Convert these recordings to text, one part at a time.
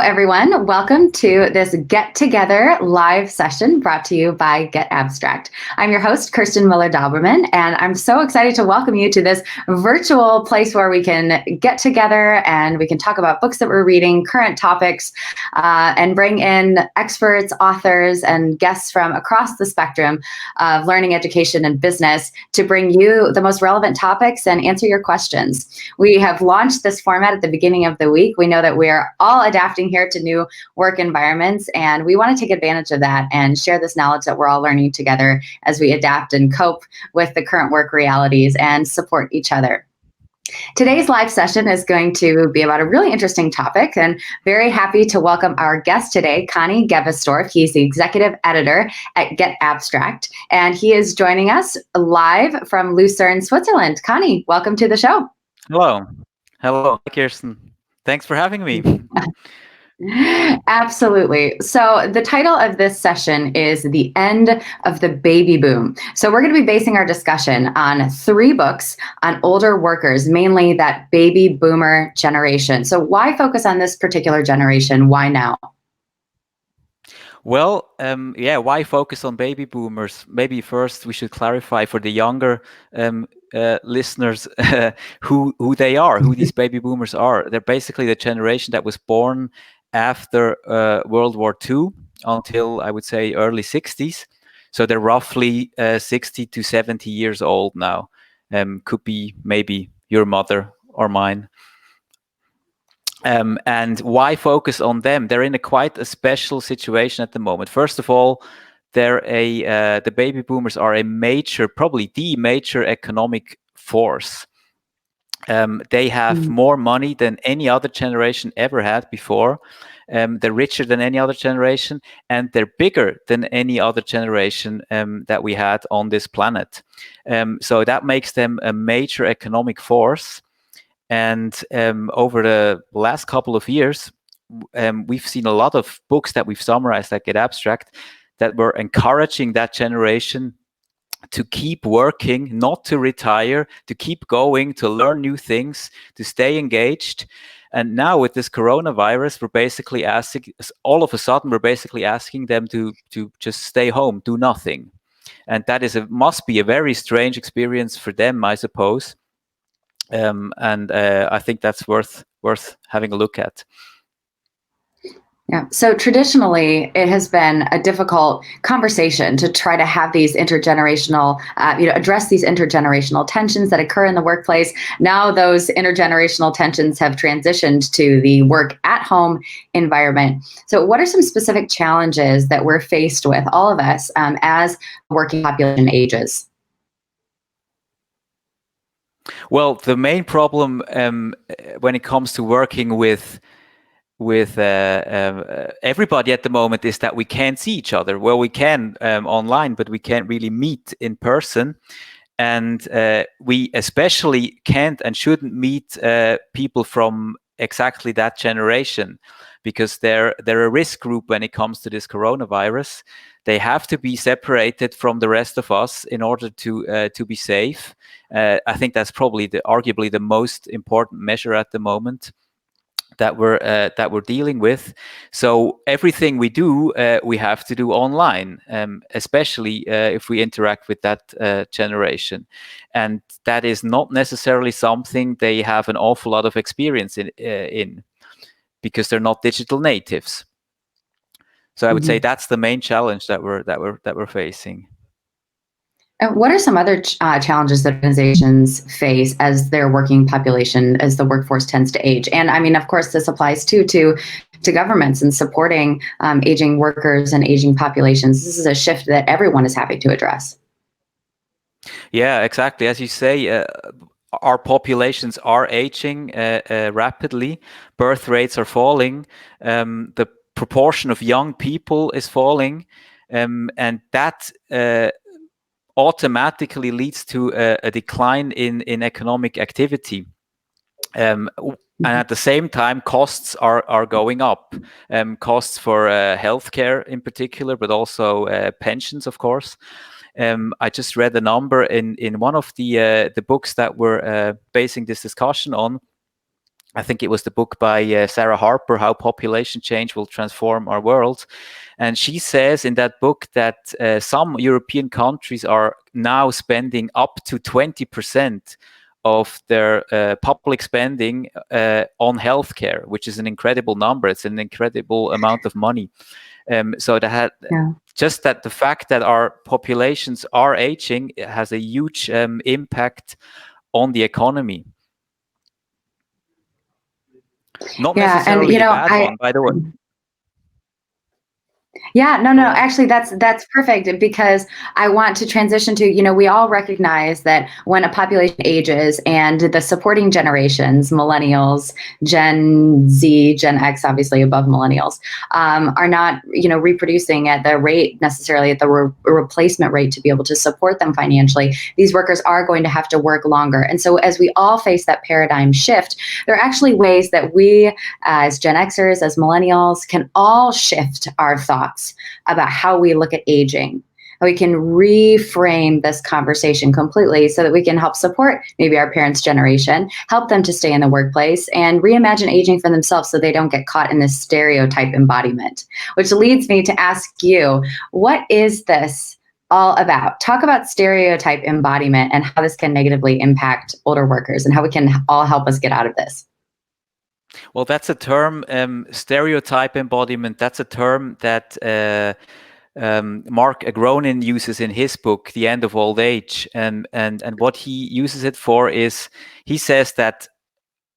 everyone. Welcome to this getTogether live session brought to you by getAbstract. I'm your host, Kirsten Müller-Daubermann, and I'm so excited to welcome you to this virtual place where we can get together and we can talk about books that we're reading, current topics, and bring in experts, authors, and guests from across the spectrum of learning, education, and business to bring you the most relevant topics and answer your questions. We have launched this format at the beginning of the week. We know that we're all adapting here to new work environments, and we want to take advantage of that and share this knowledge that we're all learning together as we adapt and cope with the current work realities and support each other. Today's live session is going to be about a really interesting topic, and very happy to welcome our guest today, Koni Gebistorf. He's the executive editor at getAbstract, and he is joining us live from Lucerne, Switzerland. Koni, welcome to the show. Hello, Kirsten. Thanks for having me. Absolutely. So the title of this session is The End of the Baby Boom. So we're going to be basing our discussion on 3 books on older workers, mainly that baby boomer generation. So why focus on this particular generation? Why now? Well, why focus on baby boomers? Maybe first we should clarify for the younger listeners who they are, who these baby boomers are. They're basically the generation that was born after World War II until, I would say, early 60s. So they're roughly 60 to 70 years old now. Could be maybe your mother or mine. And why focus on them? They're in quite a special situation at the moment. First of all, the baby boomers are probably the major economic force. They have more money than any other generation ever had before. They're richer than any other generation, and they're bigger than any other generation that we had on this planet. So that makes them a major economic force. And over the last couple of years, we've seen a lot of books that we've summarized at getAbstract that were encouraging that generation to keep working, not to retire, to keep going, to learn new things, to stay engaged. And now with this coronavirus, we're basically all of a sudden, asking them to just stay home, do nothing. And that must be a very strange experience for them, I suppose. And I think that's worth having a look at. Yeah. So traditionally, it has been a difficult conversation to try to have these intergenerational, address these intergenerational tensions that occur in the workplace. Now those intergenerational tensions have transitioned to the work at home environment. So what are some specific challenges that we're faced with, all of us, as working population ages? Well, the main problem when it comes to working with everybody at the moment is that we can't see each other. Well, we can online, but we can't really meet in person. And we especially can't and shouldn't meet people from exactly that generation, because they're a risk group when it comes to this coronavirus. They have to be separated from the rest of us in order to be safe. I think that's probably arguably the most important measure at the moment that we're dealing with. So everything we do, we have to do online, especially if we interact with that generation. And that is not necessarily something they have an awful lot of experience in because they're not digital natives. So I would say that's the main challenge that we're facing. And what are some other challenges that organizations face as their working population, as the workforce tends to age? And I mean, of course, this applies too to governments and supporting aging workers and aging populations. This is a shift that everyone is having to address. Yeah, exactly. As you say, our populations are aging rapidly. Birth rates are falling. The proportion of young people is falling, and that automatically leads to a decline in economic activity. And at the same time, costs are going up. Costs for healthcare in particular, but also pensions, of course. I just read a number in one of the books that we're basing this discussion on. I think it was the book by Sarah Harper, How Population Change Will Transform Our World. And she says in that book that some European countries are now spending up to 20% of their public spending on healthcare, which is an incredible number. It's an incredible amount of money. So just that the fact that our populations are aging has a huge impact on the economy. Not necessarily a bad one, by the way. Yeah, no, actually that's perfect, because I want to transition to, we all recognize that when a population ages and the supporting generations, millennials, Gen Z, Gen X, obviously above millennials, are not, reproducing at the rate necessarily at the replacement rate to be able to support them financially, these workers are going to have to work longer. And so as we all face that paradigm shift, there are actually ways that we as Gen Xers, as millennials, can all shift our thoughts about how we look at aging. We can reframe this conversation completely so that we can help support maybe our parents' generation, help them to stay in the workplace, and reimagine aging for themselves so they don't get caught in this stereotype embodiment. Which leads me to ask you, what is this all about? Talk about stereotype embodiment and how this can negatively impact older workers and how we can all help us get out of this. Well, that's a term, stereotype embodiment. That's a term that Mark Groening uses in his book, The End of Old Age. And what he uses it for is, he says that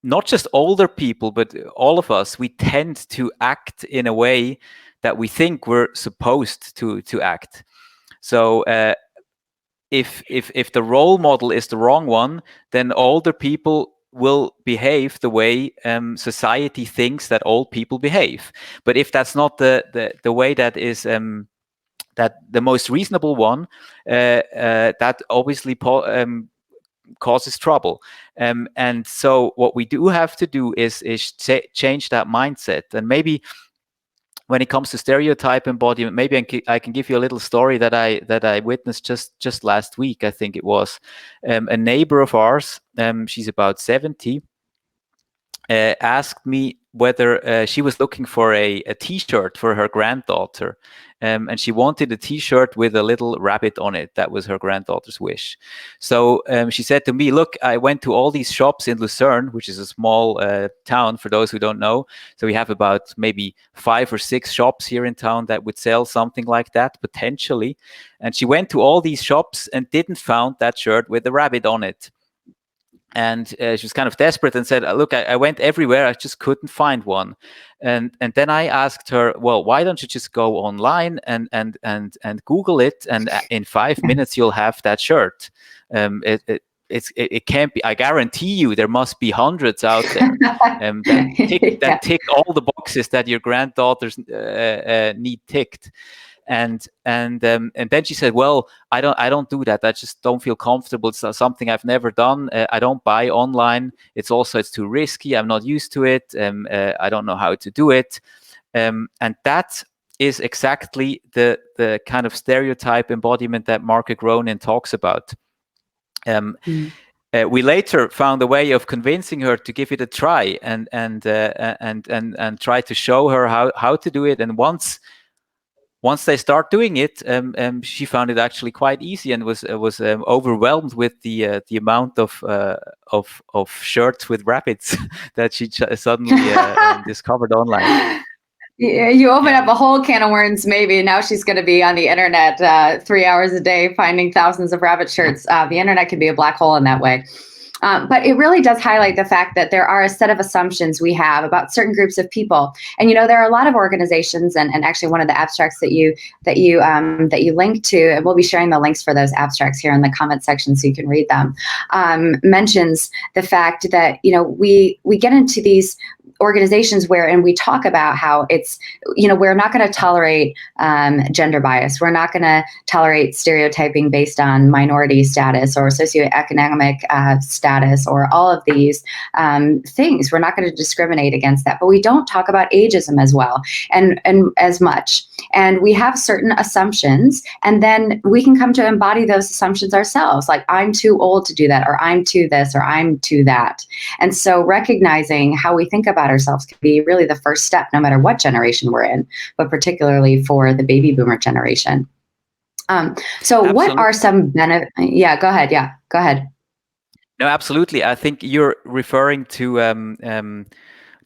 not just older people, but all of us, we tend to act in a way that we think we're supposed to act. So if the role model is the wrong one, then older people will behave the way society thinks that old people behave. But if that's not the way that is that the most reasonable one, that obviously causes trouble. And so what we do have to do is change that mindset. And maybe when it comes to stereotype embodiment, maybe I can give you a little story that I witnessed just last week. I think it was a neighbor of ours. She's about 70. Asked me whether she was looking for a T-shirt for her granddaughter, and she wanted a T-shirt with a little rabbit on it. That was her granddaughter's wish. So she said to me, "Look, I went to all these shops in Lucerne, which is a small town for those who don't know. So we have about maybe 5 or 6 shops here in town that would sell something like that potentially." And she went to all these shops and didn't find that shirt with the rabbit on it. And she was kind of desperate and said, "Look, I went everywhere. I just couldn't find one." And then I asked her, "Well, why don't you just go online and Google it, and in 5 minutes you'll have that shirt? It can't be. I guarantee you, there must be hundreds out there that tick all the boxes that your granddaughters need ticked." And then she said, "Well, I don't do that. I just don't feel comfortable. It's something I've never done. I don't buy online. It's too risky. I'm not used to it. I don't know how to do it." And that is exactly the kind of stereotype embodiment that Mark Groening talks about. We later found a way of convincing her to give it a try and try to show her how to do it. And once they start doing it, she found it actually quite easy and was overwhelmed with the amount of shirts with rabbits that she suddenly discovered online. You open up a whole can of worms, maybe. Now she's going to be on the internet 3 hours a day finding thousands of rabbit shirts. The internet can be a black hole in that way. But it really does highlight the fact that there are a set of assumptions we have about certain groups of people. And, there are a lot of organizations, and actually one of the abstracts that you link to, and we'll be sharing the links for those abstracts here in the comment section so you can read them, mentions the fact that, we get into these organizations and we talk about how it's, we're not going to tolerate gender bias. We're not going to tolerate stereotyping based on minority status or socioeconomic status or all of these things. We're not going to discriminate against that. But we don't talk about ageism as well and as much. And we have certain assumptions, and then we can come to embody those assumptions ourselves. Like, I'm too old to do that, or I'm too this, or I'm too that. And so recognizing how we think about ourselves can be really the first step, no matter what generation we're in, but particularly for the baby boomer generation. So Absolutely. What are some benefits? Yeah, go ahead. Yeah, go ahead. No, absolutely. I think you're referring to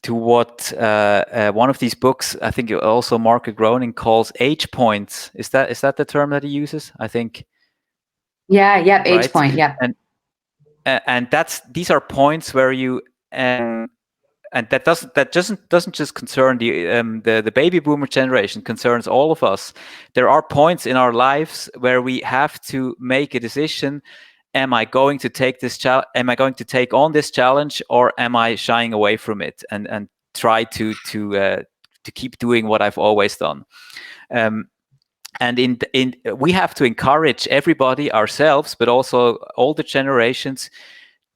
what one of these books, I think also Mark Groening, calls age points. Is that the term that he uses? I think. Yeah. Yep. Age Right? point. Yep. And these are points where you and that doesn't just concern the baby boomer generation, concerns all of us. There are points in our lives where we have to make a decision. Am I going to take this am I going to take on this challenge, or am I shying away from it and try to keep doing what I've always done? And we have to encourage everybody, ourselves, but also older generations,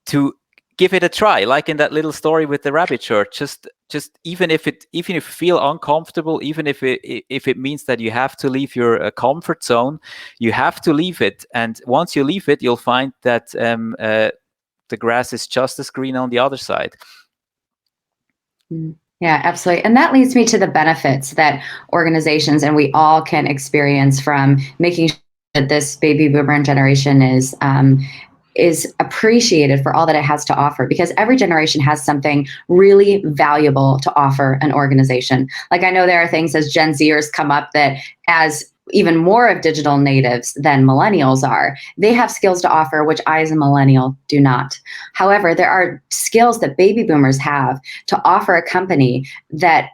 to give it a try. Like in that little story with the rabbit shirt, just even if you feel uncomfortable, even if it means that you have to leave your comfort zone, you have to leave it. And once you leave it, you'll find that the grass is just as green on the other side. Yeah, absolutely. And that leads me to the benefits that organizations and we all can experience from making sure that this baby boomer generation is appreciated for all that it has to offer, because every generation has something really valuable to offer an organization. Like, I know there are things as Gen Zers come up that, as even more of digital natives than millennials are, they have skills to offer, which I as a millennial do not. However, there are skills that baby boomers have to offer a company that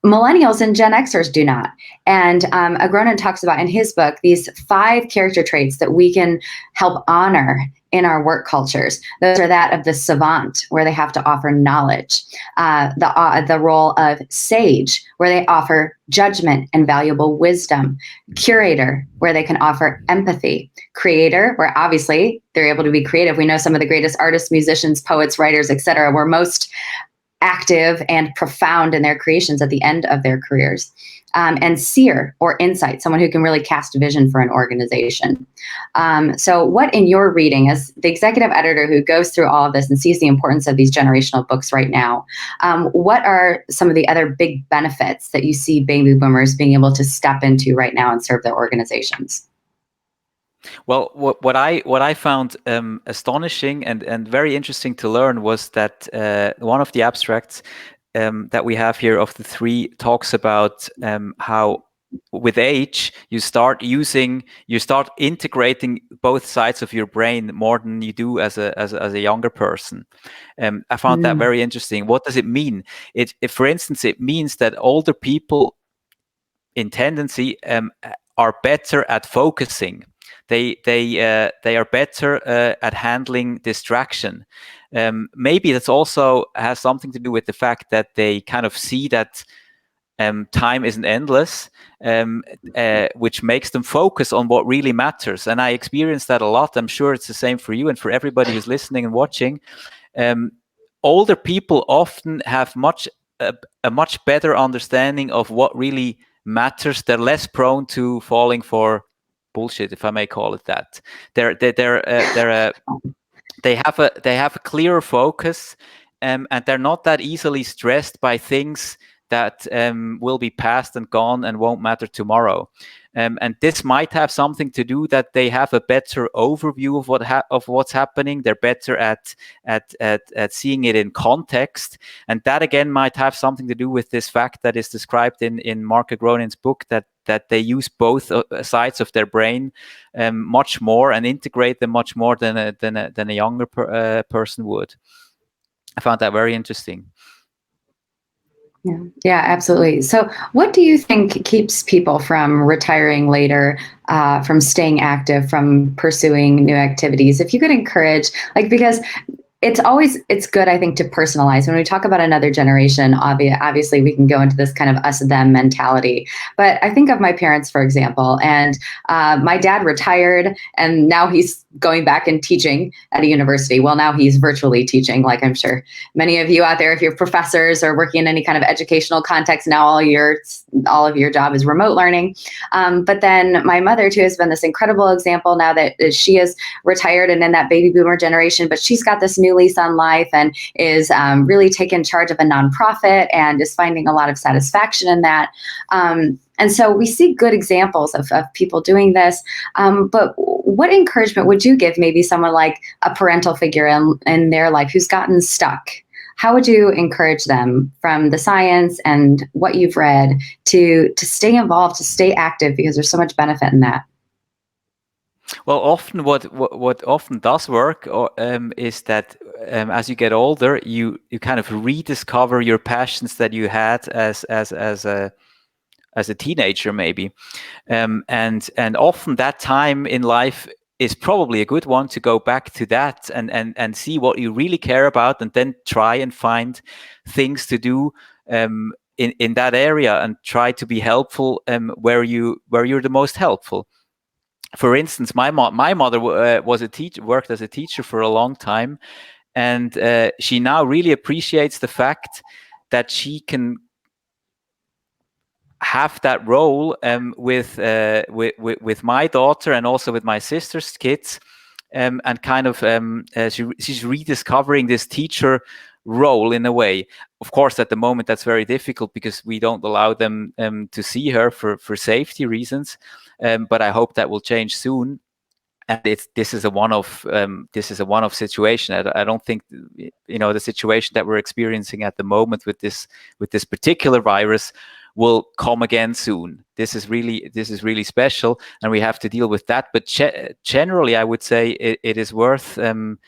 millennials and Gen Xers do not. And Agronin talks about in his book these 5 character traits that we can help honor in our work cultures. Those are that of the savant, where they have to offer knowledge, the role of sage, where they offer judgment and valuable wisdom, curator, where they can offer empathy, creator, where obviously they're able to be creative. We know some of the greatest artists, musicians, poets, writers, etc., were most active and profound in their creations at the end of their careers. And seer, or insight, someone who can really cast vision for an organization. So what, in your reading, as the executive editor who goes through all of this and sees the importance of these generational books right now, what are some of the other big benefits that you see baby boomers being able to step into right now and serve their organizations? Well, what I found astonishing and very interesting to learn was that one of the abstracts that we have here of the 3 talks about how with age you start integrating both sides of your brain more than you do as a younger person. I found that very interesting. What does it mean? For instance, it means that older people in tendency are better at focusing. They are better at handling distraction. Maybe that's also has something to do with the fact that they kind of see that time isn't endless, which makes them focus on what really matters. And I experience that a lot. I'm sure it's the same for you and for everybody who's listening and watching. Older people often have a much better understanding of what really matters. They're less prone to falling for bullshit, if I may call it that. They have a clearer focus, and they're not that easily stressed by things that will be past and gone and won't matter tomorrow. And this might have something to do that they have a better overview of what's happening. They're better at seeing it in context, and that again might have something to do with this fact that is described in Mark Groenin's book, that they use both sides of their brain much more and integrate them much more than a younger person would. I found that very interesting. Yeah, absolutely. So what do you think keeps people from retiring later, from staying active, from pursuing new activities? If you could encourage, because it's good, I think, to personalize. When we talk about another generation, obviously we can go into this kind of us-them mentality. But I think of my parents, for example, and my dad retired, and now he's going back and teaching at a university. Well, now he's virtually teaching, like I'm sure many of you out there, if you're professors or working in any kind of educational context, now all of your job is remote learning. But then my mother, too, has been this incredible example now that she is retired and in that baby boomer generation, but she's got this new lease on life and is really taking charge of a nonprofit and is finding a lot of satisfaction in that. And so we see good examples of people doing this. But what encouragement would you give maybe someone like a parental figure in their life who's gotten stuck? How would you encourage them from the science and what you've read to stay involved, to stay active, because there's so much benefit in that? Well, often what often does work is that as you get older, you kind of rediscover your passions that you had as a teenager, maybe, and often that time in life is probably a good one to go back to that and see what you really care about, and then try and find things to do in that area and try to be helpful where you're the most helpful. For instance, my mother was a teacher, worked as a teacher for a long time, and she now really appreciates the fact that she can have that role with my daughter and also with my sister's kids, and kind of she's rediscovering this teacher role in a way. Of course, at the moment that's very difficult because we don't allow them to see her for safety reasons. But I hope that will change soon. And this is a one-off situation. I don't think the situation that we're experiencing at the moment with this particular virus will come again soon. This is really special, and we have to deal with that. But generally, I would say it is worth something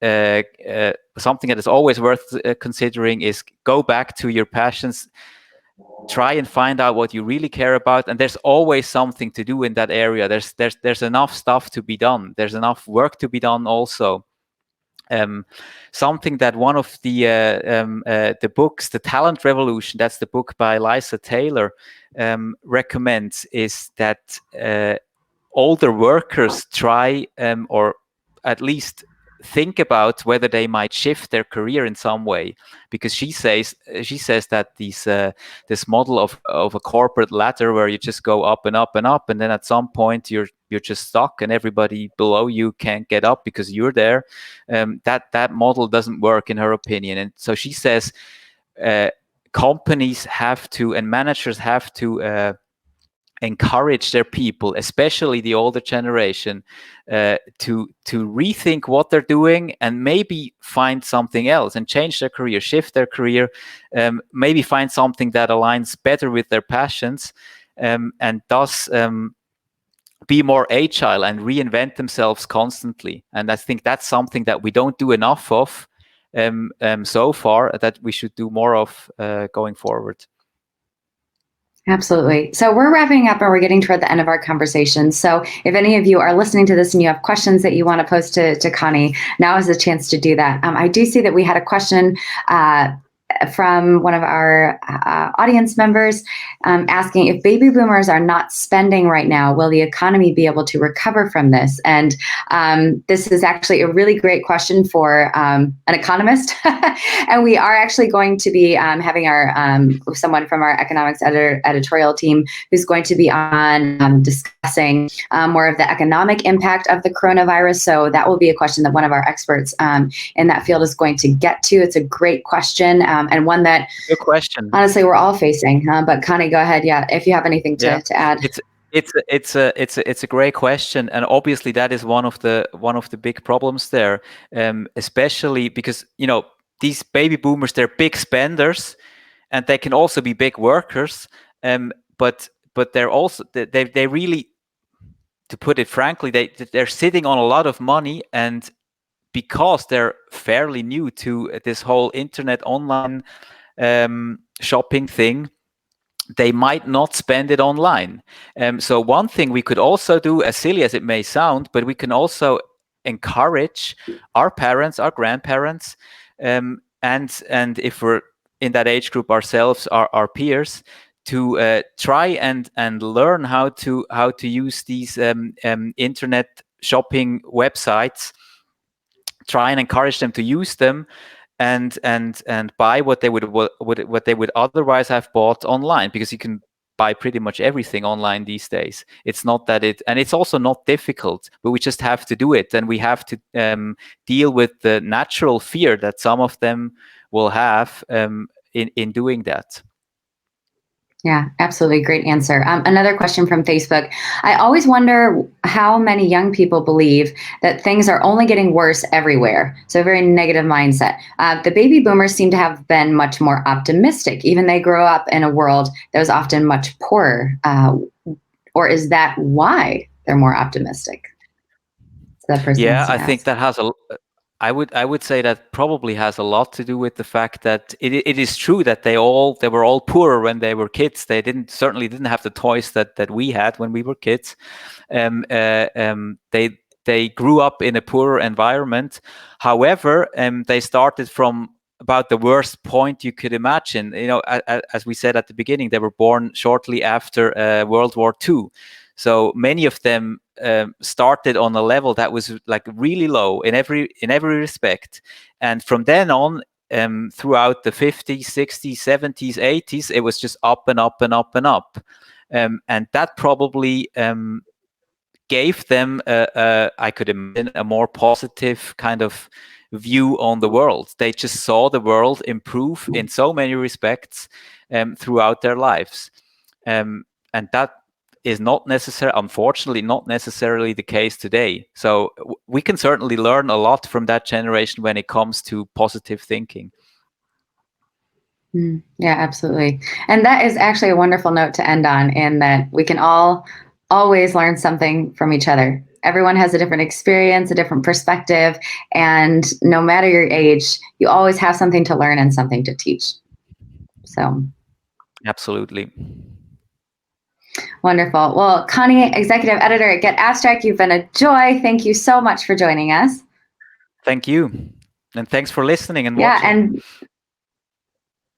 that is always worth considering is go back to your passions. Try and find out what you really care about, and there's always something to do in that area. There's enough stuff to be done. There's enough work to be done also. Something that one of the books, The Talent Revolution, that's the book by Liza Taylor, recommends is that older workers try or at least think about whether they might shift their career in some way, because she says that this model of a corporate ladder where you just go up and up and up, and then at some point you're just stuck and everybody below you can't get up because you're there. That model doesn't work in her opinion, and so she says companies have to and managers have to encourage their people, especially the older generation, to rethink what they're doing and maybe find something else and change their career, shift their career, maybe find something that aligns better with their passions, and thus be more agile and reinvent themselves constantly. And I think that's something that we don't do enough of so far, that we should do more of going forward. Absolutely. So we're wrapping up and we're getting toward the end of our conversation. So if any of you are listening to this and you have questions that you want to post to Koni, now is the chance to do that. I do see that we had a question from one of our audience members asking, if baby boomers are not spending right now, will the economy be able to recover from this? And this is actually a really great question for an economist. And we are actually going to be having our someone from our economics editorial team who's going to be on discussing more of the economic impact of the coronavirus. So that will be a question that one of our experts in that field is going to get to. It's a great question. And one that, good question, honestly, we're all facing. But Koni, go ahead. Yeah, if you have anything to add. It's a great question, and obviously that is one of the big problems there, especially because these baby boomers, they're big spenders, and they can also be big workers, but they're also they really, to put it frankly, they're sitting on a lot of money, and because they're fairly new to this whole internet online shopping thing, they might not spend it online. So one thing we could also do, as silly as it may sound, but we can also encourage our parents, our grandparents, and if we're in that age group ourselves, our peers, to try and learn how to use these internet shopping websites, try and encourage them to use them, and buy what they would otherwise have bought online, because you can buy pretty much everything online these days. It's not that and it's also not difficult, but we just have to do it, and we have to deal with the natural fear that some of them will have in doing that. Yeah, absolutely. Great answer. Another question from Facebook. I always wonder how many young people believe that things are only getting worse everywhere. So a very negative mindset. The baby boomers seem to have been much more optimistic. Even they grew up in a world that was often much poorer. Or is that why they're more optimistic? So that person Yeah, wants to I ask. think that has I would say that probably has a lot to do with the fact that it is true that they were all poor when they were kids. They certainly didn't have the toys that we had when we were kids. They grew up in a poorer environment. However, they started from about the worst point you could imagine. You know, as we said at the beginning, they were born shortly after World War II. So many of them started on a level that was like really low in every respect, and from then on, throughout the 50s, 60s, 70s, 80s, it was just up and up and up and up, and that probably gave them, I could imagine, a more positive kind of view on the world. They just saw the world improve in so many respects throughout their lives, and that is unfortunately not necessarily the case today. So we can certainly learn a lot from that generation when it comes to positive thinking. Yeah, absolutely. And that is actually a wonderful note to end on, in that we can all always learn something from each other. Everyone has a different experience, a different perspective, and no matter your age, you always have something to learn and something to teach. So absolutely. Wonderful. Well, Koni, executive editor at getAbstract, you've been a joy. Thank you so much for joining us. Thank you. And thanks for listening and watching.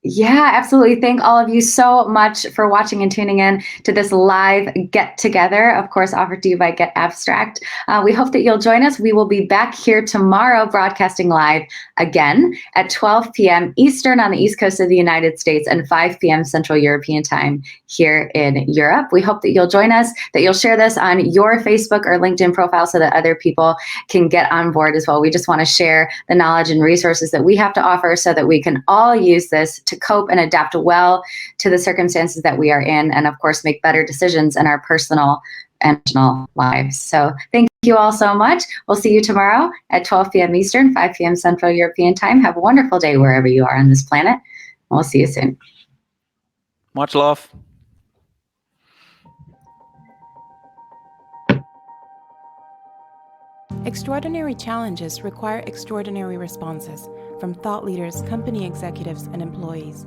Yeah, absolutely. Thank all of you so much for watching and tuning in to this live Get Together, of course, offered to you by getAbstract. We hope that you'll join us. We will be back here tomorrow broadcasting live again at 12 p.m. Eastern on the East Coast of the United States and 5 p.m. Central European time here in Europe. We hope that you'll join us, that you'll share this on your Facebook or LinkedIn profile so that other people can get on board as well. We just want to share the knowledge and resources that we have to offer so that we can all use this to cope and adapt well to the circumstances that we are in, and of course make better decisions in our personal and professional lives. So thank you all so much. We'll see you tomorrow at 12 p.m. Eastern, 5 p.m. Central European time. Have a wonderful day wherever you are on this planet. We'll see you soon. Much love. Extraordinary challenges require extraordinary responses from thought leaders, company executives, and employees.